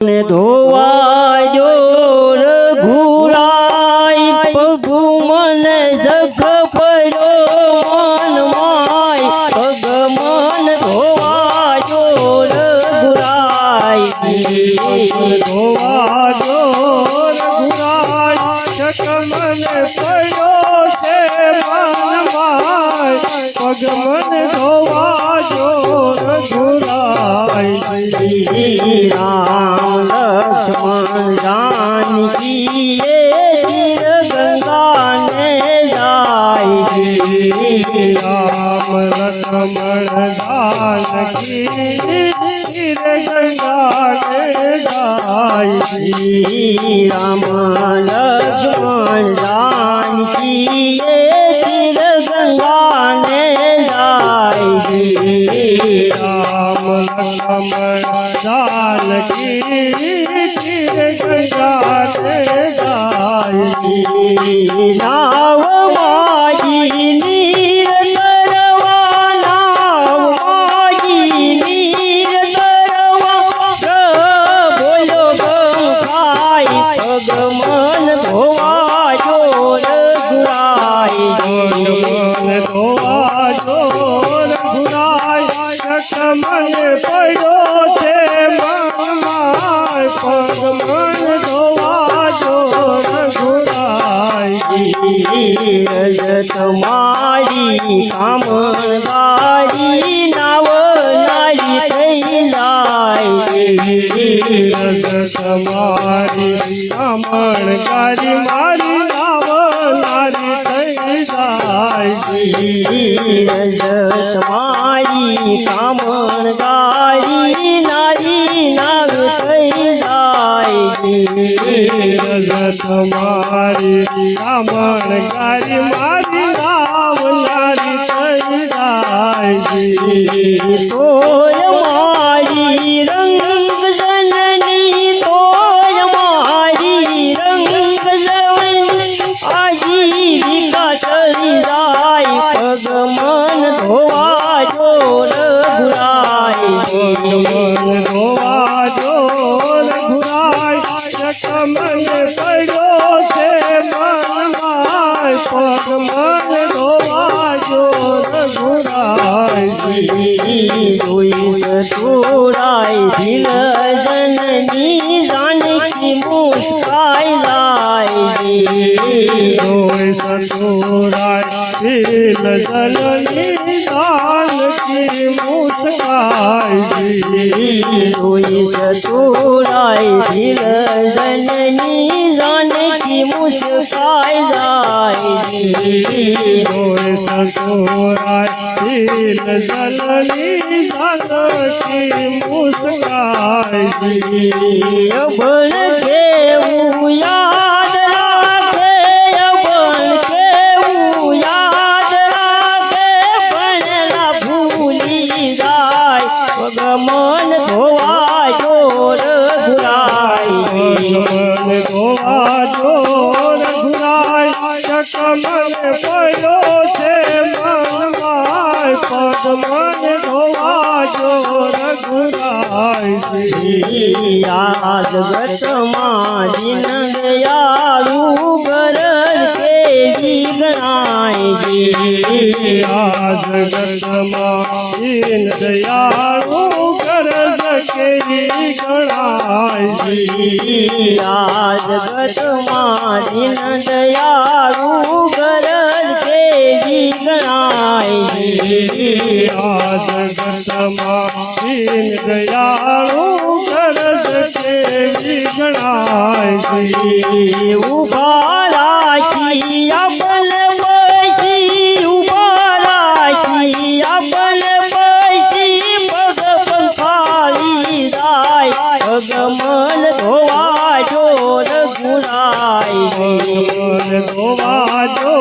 ધોવાજો રઘુરાય પ્રભુ મને જખ પડ્યો મન માય પગ મન ધોવાજો રઘુરાય ધોવાજો રઘુરાય જખ મને પડ્યો છે મન માય પગ મન ધોવાજો રઘુરાય રામ લક્ષ્મણ જાનકી તીર ગંગા ને જાય રામ લક્ષ્મણ જાનકી તીર ગંગા ને જાય રામ લક્ષ્મણ જાનકી તીર ગંગા ને જાય રામ લક્ષ્મણ જાનકી તીર ગંગા ને જાય નાવ માજી નીર તરવા નાવ માજી નીર તરવા બોલો ગંગાઈ પગ મન ધોવાજો રઘુરાય મન ધોવાજો રઘુરાય જખ મને પડ્યો છે મનમાં પગ મન ધોવાજો રઘુરાય રજત મારી કામદારી નાવ નારી થઈ જાય રજત મારી કામણકારી મારી નાવ નારી થઈ જાય રજત મારી કામદારી નારી નાવ થઈ જાય રજત મારી કામણકારી મારી નાવ નારી થઈ જાય તોય મારી રંગ જનની તોય મારી રંગ જનની આજીવિકા થઈ જાય પગ મન ધોવાજો રઘુરાય મન ધોવાજો રઘુરાય જખ મને પડ્યો છે મનમાં પગ મન ધોવાજો રઘુરાય જોઈ સતુરાય દિલ જનની જાનકી મુસ્કાઈ જાય જોઈ સતુરાય દિલ જનની જાનકી મુસ્કાય જોઈ સતુરાય દિલ જનની જાનકી મુસ્કાઈ જાય જોઈ સતુરાય દિલ જનની જાનકી મુસ્કાય અબલ કેવું યાદ રાખે અબલ કેવું યાદ રાખે ભણેલા ભૂલી જાય પગ મન ધોવાજો રઘુરાય મન ધોવાજો રઘુરાય જખ મને પડ્યો છે મનમાં પગ મન ધોવાજો રઘુરાય યાદ ગટમાં દિન દયાળુ ગરજ કેવી ગણાય યાદ ગતમાં દીન દયાળુ ગરજ કેવી ગણાય યાદ ગટમાં દિન દયાળુ ગરજ કેવી ગણાય યાદ ગતમાં દીન દયાળુ ગરજ કેવી ગણાય ઉભા રાખી અબલ બસી ઉભા રાખી અબલ બસી પગ પંખાળી જાય પગ મન ધોવાજો રઘુરાય મન ધોવાજો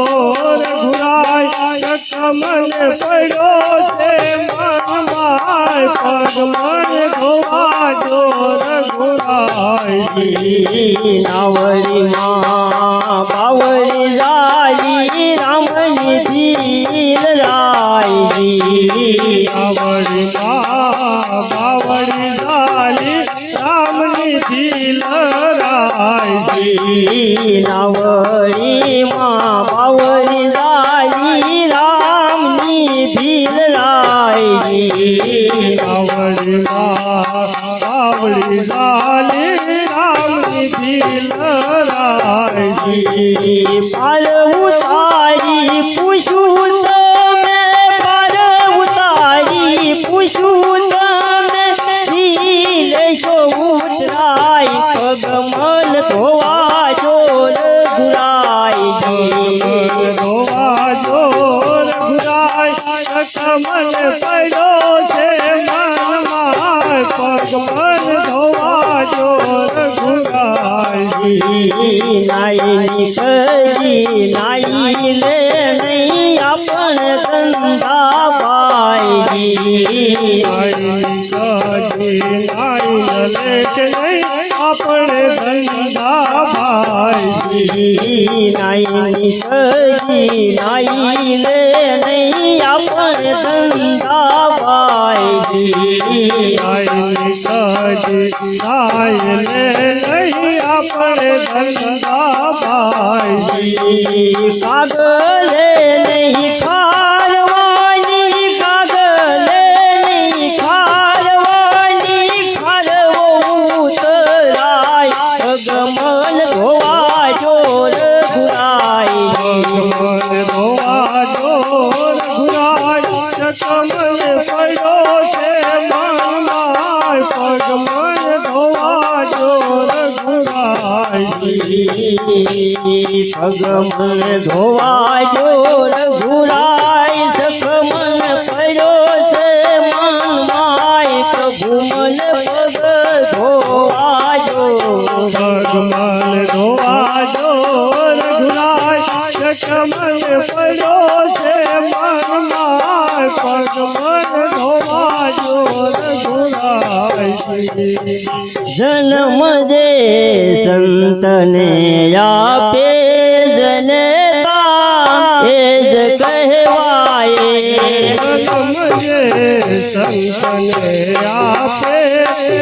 રઘુરાય જખ મને પડ્યો છે મનમાં પગ મન ધોવાજો રઘુરાય નાવડી માં બાવળી જાલી રામની ધીર રાય બાવળી બાવળી જાલી રામની દિલરાય નાવડીમાં બાવળી જાય રામની ભીલ રાયજી આવડી જાલી રામની દિલરાય પાર ઉતારી પૂછું તમે પાર ઉતારી પૂછું તમે લેશો ઉતરાય પગમન ધોવા જોર ઘુરાય ધોવા જોર ઘુરાય કમલ પડ્યો છે મનમાં પગમન ધોવા જોર ઘુરાય નાઈ કરી નાઈ લે નહીં આપણ ધંધા ભાઈ આપણે ધંધા ભાઈ નાઈ કરી નાઈ લે નહીં આપણ ધંધા ભાઈ આપણે ધંધા ભાઈ કાગલે નહીં ખારવાની કાગલે નહીં ખારવાની ખારવો ઉતરાય ભગમન ધોવા જોર ઘુરાય ધોવા જોર ઘુરાય કમલ પડ્યો છે મનમાં પગમન ધોવા જોર ઘુરાય પગમન ધોવા જોર ઘુરાય સખમન પડ્યો છે મનમાય પ્રભુ મન પગ ધોવા પગમન ધોવા જોર ઘુરાય કમલ પડ્યો છે મનમાં પગમન ધોવા જોર ઘુરાય જન્મ દે સંતને આપે જનતા એ જ કહેવાય સમજે સંતને આપે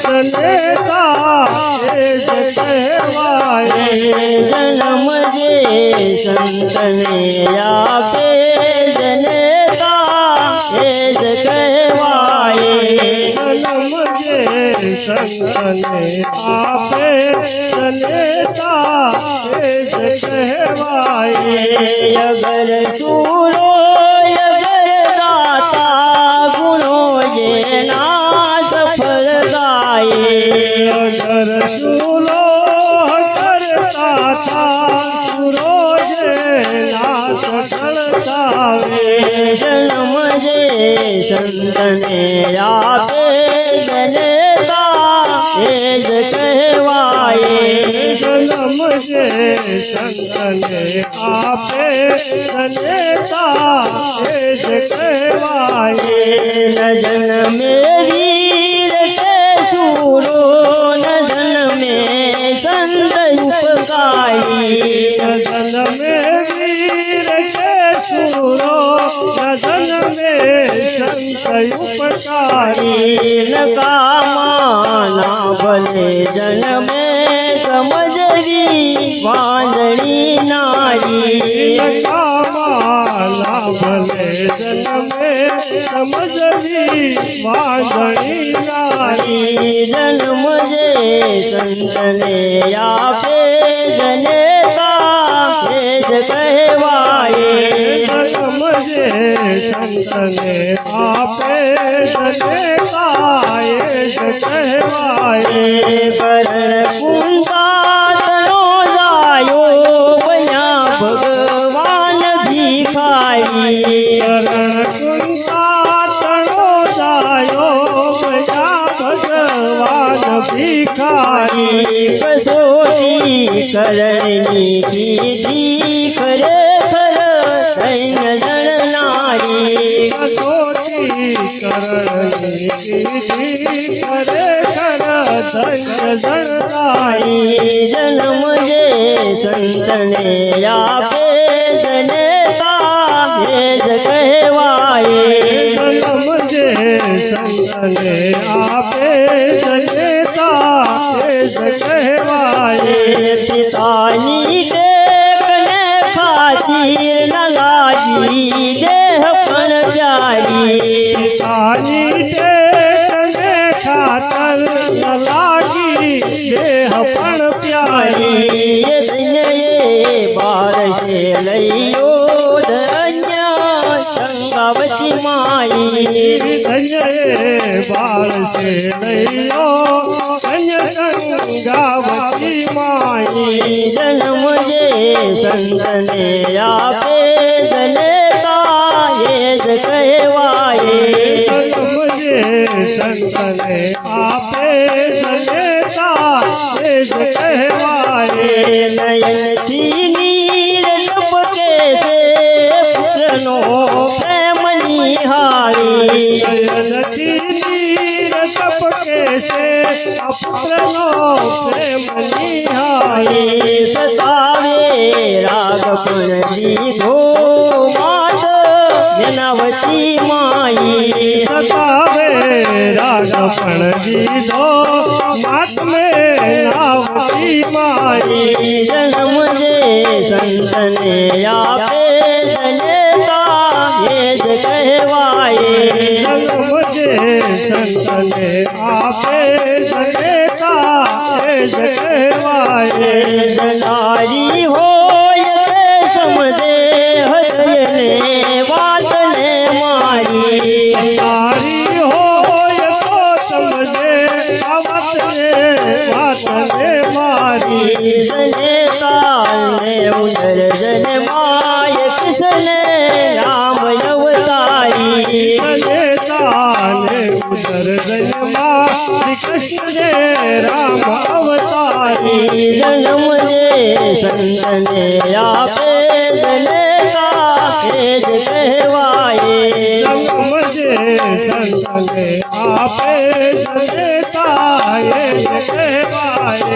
જનેતા એ જ કહેવાય જન્મ દે સંતને આપે જનતા એ જ કહેવાય સમજે સંતને આપે જનેતા એ જ કહેવાય અગર સુરો અગર દાતા ગુણો જેના સફળ ગાય અગર સુલો કરતા થા સુરોજે નાથ ચડતાવે જન્મ જે સંતને આપે જનતા એ જ કહેવાય જન્મ જે સંતને આપે જનેતા એ જ કહેવાય નજન મેરી રટે સુરો નજન મે સંત ઉપકારી નજન में वीर के सुरो नजन में संत उपकारी નકામાના ભલે જન્મે સમજરી વાંદણી નારી कामाला भले जन्मे समझवी वादणी नारी જન્મ જે સંતને આપે જનેતા એ જ કહેવાય समझे संतने आपे जनेता ये कहवाए કરણ કુંતાતનો જાયો બન્યા ભગવાન ભિખારી करण कुंता तणो जायो बजा भगवान भिखारी કસોટી કરણી કીધી ખરેખર સૈન્ય જણનારી कसोटी करणी कीधी खरेखर धन्य जणनारी જન્મ જે સંતને આપે જનેતા એ જ કહેવાય समझे संतने आपे जनेता કહેવાય પિતાની ટેકને ખાતીર ન લાગી દેહ પણ પ્યારી પિતાની ટેકને ખાતર ન લાગી દેહ પણ પ્યારી એ ધન્યએ બારસે લઈયો ધન્ય સંગાવતી માઈ ધન્યએ બાળ છે લઈયો ધન્ય સંગાવતી માઈ જન્મ જે સંતને આપે જનેતા એ જ કહેવાય સમજે સંતને આપે જનેતા એ જ કહેવાય નયનથી નીર ટપકે છે પુત્રનો પ્રેમ નિહાળી નયનથી નીર ટપકે છે આ પુત્રનો પ્રેમ નિહાળી સતાવે રાગ પણ દીધો માત જનાવતી માઈ સતાવે રાગ પણ દીધો માતમે નાવતી માઈ જન્મ જે સંતને આપે જનેતા એ જ કહેવાય જન્મ જે સંતને આપે જનેતા એ જ કહેવાય જનારી હોય તે સમજે હૃદયને વાતને મારી નારી હોય તો સમજે આ વાતને મારી જનેતાને ઉદર જન્માય કિસને રામ અવતારી જનેતાને ઉદર જન્મા શ્રી કૃષ્ણ રામ અવતારી જન્મ જે સંતને આપે જનેતા એ જ કહેવાય જન્મ જે સંતને આપે જનેતા એ જ કહેવાય